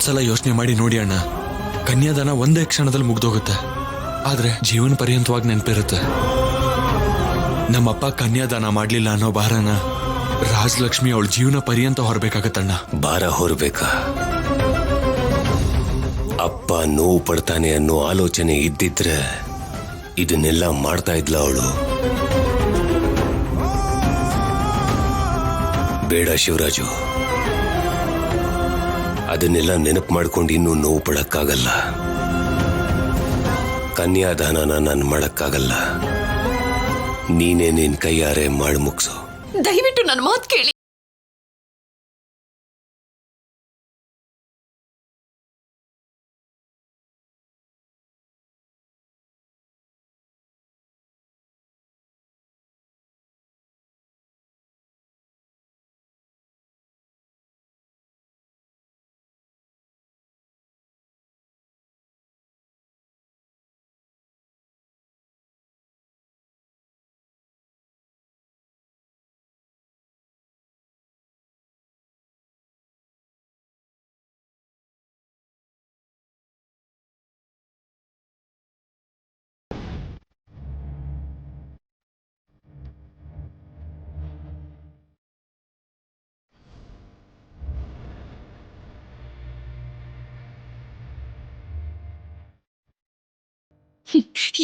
ಒಂದ್ಸಲ ಯೋಚನೆ ಮಾಡಿ ನೋಡಿ ಅಣ್ಣ, ಕನ್ಯಾದಾನ ಒಂದೇ ಕ್ಷಣದಲ್ಲಿ ಮುಗ್ದೋಗುತ್ತೆ, ಆದ್ರೆ ಜೀವನ ಪರ್ಯಂತವಾಗಿ ನೆನಪಿರುತ್ತೆ. ನಮ್ಮಪ್ಪ ಕನ್ಯಾದಾನ ಮಾಡ್ಲಿಲ್ಲ ಅನ್ನೋ ಭಾರನ ರಾಜಲಕ್ಷ್ಮಿ ಅವಳ ಜೀವನ ಪರ್ಯಂತ ಹೊರಬೇಕಾಗತ್ತಣ್ಣ. ಭಾರ ಹೊರಬೇಕಾ? ಅಪ್ಪ ನೋವು ಪಡ್ತಾನೆ ಅನ್ನೋ ಆಲೋಚನೆ ಇದ್ದಿದ್ರೆ ಇದನ್ನೆಲ್ಲ ಮಾಡ್ತಾ ಇದ್ಲ ಅವಳು? ಬೇಡ ಶಿವರಾಜು, ಅದನ್ನೆಲ್ಲ ನೆನಪು ಮಾಡ್ಕೊಂಡು ಇನ್ನೂ ನೋವು ಪಡಕ್ಕಾಗಲ್ಲ. ಕನ್ಯಾದಾನನ ನಾನು ಮಾಡಕ್ಕಾಗಲ್ಲ. ನೀನೇ ನಿನ್ ಕೈಯಾರೆ ಮಾಡಿ ಮುಗ್ಸು. ದಯವಿಟ್ಟು ನನ್ನ ಮಾತು ಕೇಳಿ.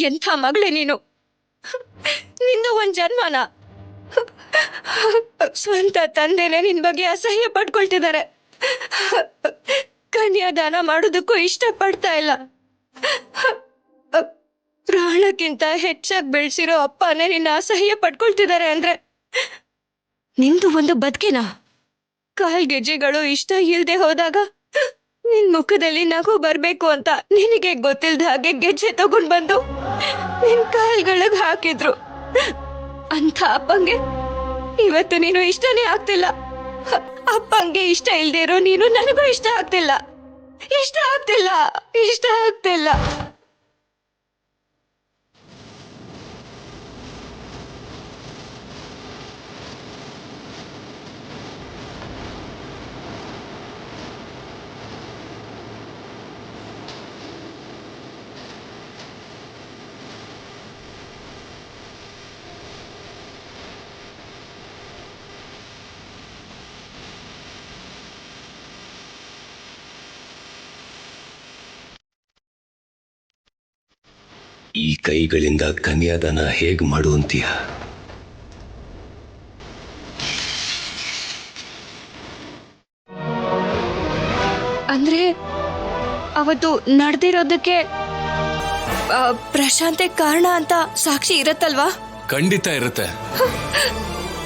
ಎಂಥ ಮಗಳೇ ನೀನು! ನಿಂದು ಒಂದ್ ಜನ್ಮನ. ಸ್ವಂತ ತಂದೆನೆ ನಿನ್ ಬಗ್ಗೆ ಅಸಹ್ಯ ಪಡ್ಕೊಳ್ತಿದ್ದಾರೆ. ಕನ್ಯಾದಾನ ಮಾಡೋದಕ್ಕೂ ಇಷ್ಟ ಪಡ್ತಾ ಇಲ್ಲ. ಪ್ರಾಣಕ್ಕಿಂತ ಹೆಚ್ಚಾಗಿ ಬೆಳೆಸಿರೋ ಅಪ್ಪನೇ ನಿನ್ನ ಅಸಹ್ಯ ಪಡ್ಕೊಳ್ತಿದ್ದಾರೆ ಅಂದ್ರೆ ನಿಂದು ಒಂದು ಬದುಕಿನ. ಕಾಲ್ಗೆಜ್ಜೆಗಳು ಇಷ್ಟ ಇಲ್ದೆ ಹೋದಾಗ ನಿನ್ ಮುಖದಲ್ಲಿ ನಗು ಬರ್ಬೇಕು ಅಂತ ನಿನಗೆ ಗೊತ್ತಿಲ್ದ ಹಾಗೆ ಗೆಜ್ಜೆ ತಗೊಂಡ್ ಬಂದು ನಿನ್ ಕಾಲ್ಗಳಿಗೆ ಹಾಕಿದ್ರು. ಅಂತ ಅಪ್ಪಂಗೆ ಇವತ್ತು ನೀನು ಇಷ್ಟನೇ ಆಗ್ತಿಲ್ಲ. ಅಪ್ಪಂಗೆ ಇಷ್ಟ ಇಲ್ದೇ ಇರೋ ನೀನು ನನಗೂ ಇಷ್ಟ ಆಗ್ತಿಲ್ಲ. ಇಷ್ಟ ಆಗ್ತಿಲ್ಲ. ಈ ಕೈಗಳಿಂದ ಕನ್ಯಾದಾನ ಹೇಗ್ ಮಾಡುವಂತೀಯ? ಅಂದ್ರೆ ಅವತ್ತು ನಡೆದಿರೋದಕ್ಕೆ ಪ್ರಶಾಂತೆ ಕಾರಣ ಅಂತ ಸಾಕ್ಷಿ ಇರತ್ತಲ್ವಾ? ಖಂಡಿತ ಇರುತ್ತೆ.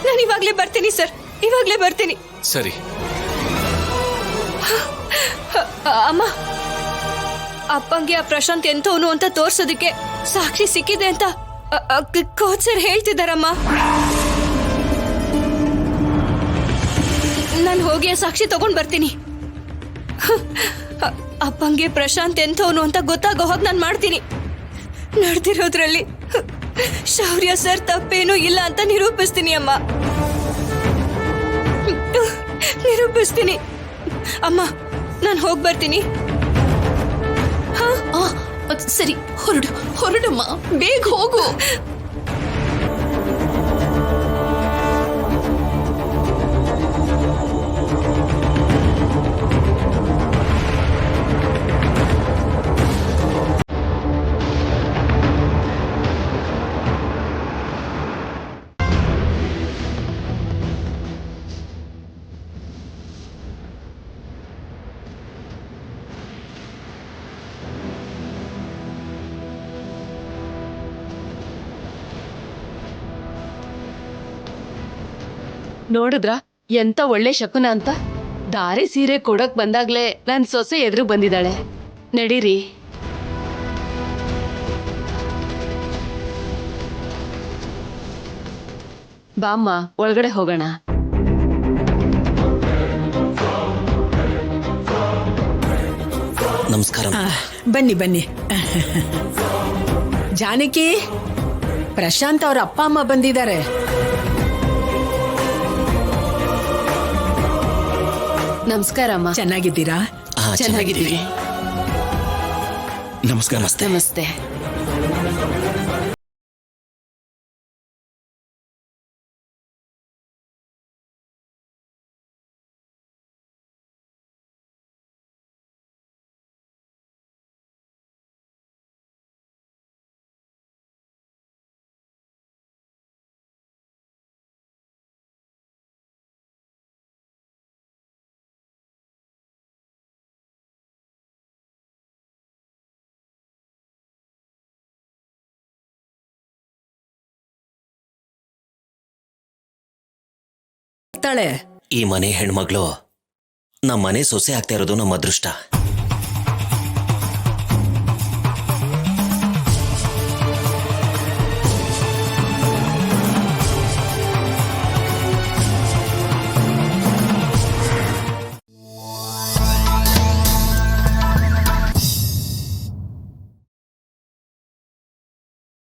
ನಾನು ಇವಾಗ್ಲೇ ಬರ್ತೀನಿ ಸರ್, ಇವಾಗ್ಲೇ ಬರ್ತೀನಿ. ಸರಿ ಅಮ್ಮ, ಅಪ್ಪಂಗೆ ಆ ಪ್ರಶಾಂತ್ ಎಂತವನು ಅಂತ ತೋರ್ಸೋದಕ್ಕೆ ಸಾಕ್ಷಿ ಸಿಕ್ಕಿದೆ ಅಂತ ಕೋಚ್ ಸರ್ ಹೇಳ್ತಿದಾರಮ್ಮ. ನಾನು ಹೋಗಿ ಆ ಸಾಕ್ಷಿ ತಗೊಂಡ್ ಬರ್ತೀನಿ. ಅಪ್ಪಂಗೆ ಪ್ರಶಾಂತ್ ಎಂತವನು ಅಂತ ಗೊತ್ತಾಗೋ ಹೋಗಿ ನಾನು ಮಾಡ್ತೀನಿ. ನಡೆದಿರೋದ್ರಲ್ಲಿ ಶೌರ್ಯ ಸರ್ ತಪ್ಪೇನೂ ಇಲ್ಲ ಅಂತ ನಿರೂಪಿಸ್ತೀನಿ ಅಮ್ಮ, ನಿರೂಪಿಸ್ತೀನಿ. ಅಮ್ಮ, ನಾನು ಹೋಗಿ ಬರ್ತೀನಿ. ಸರಿ, ಹೊರಡಮ್ಮ, ಬೇಗ ಹೋಗು. ನೋಡಿದ್ರ ಎಂತ ಒಳ್ಳೆ ಶಕುನ ಅಂತ. ದಾರಿ ಸೀರೆ ಕೊಡಕ್ ಬಂದಾಗ್ಲೇ ನನ್ ಸೊಸೆ ಎದುರು ಬಂದಿದ್ದಾಳೆ. ನಡೀರಿ. ಬಾಮ್ಮ, ಒಳಗಡೆ ಹೋಗೋಣ. ನಮಸ್ಕಾರ. ಬನ್ನಿ ಬನ್ನಿ. ಜಾನಕಿ, ಪ್ರಶಾಂತ್ ಅವ್ರ ಅಪ್ಪ ಅಮ್ಮ ಬಂದಿದ್ದಾರೆ. ನಮಸ್ಕಾರ ಅಮ್ಮ. ಚೆನ್ನಾಗಿದ್ದೀರಾ? ಚೆನ್ನಾಗಿದ್ದೀವಿ. ನಮಸ್ಕಾರ. ನಮಸ್ತೆ. ಈ ಮನೆ ಹೆಣ್ಮಗಳು ನಮ್ಮ ಮನೆ ಸೊಸೆ ಆಗ್ತಾ ಇರೋದು ನಮ್ಮ ಅದೃಷ್ಟ.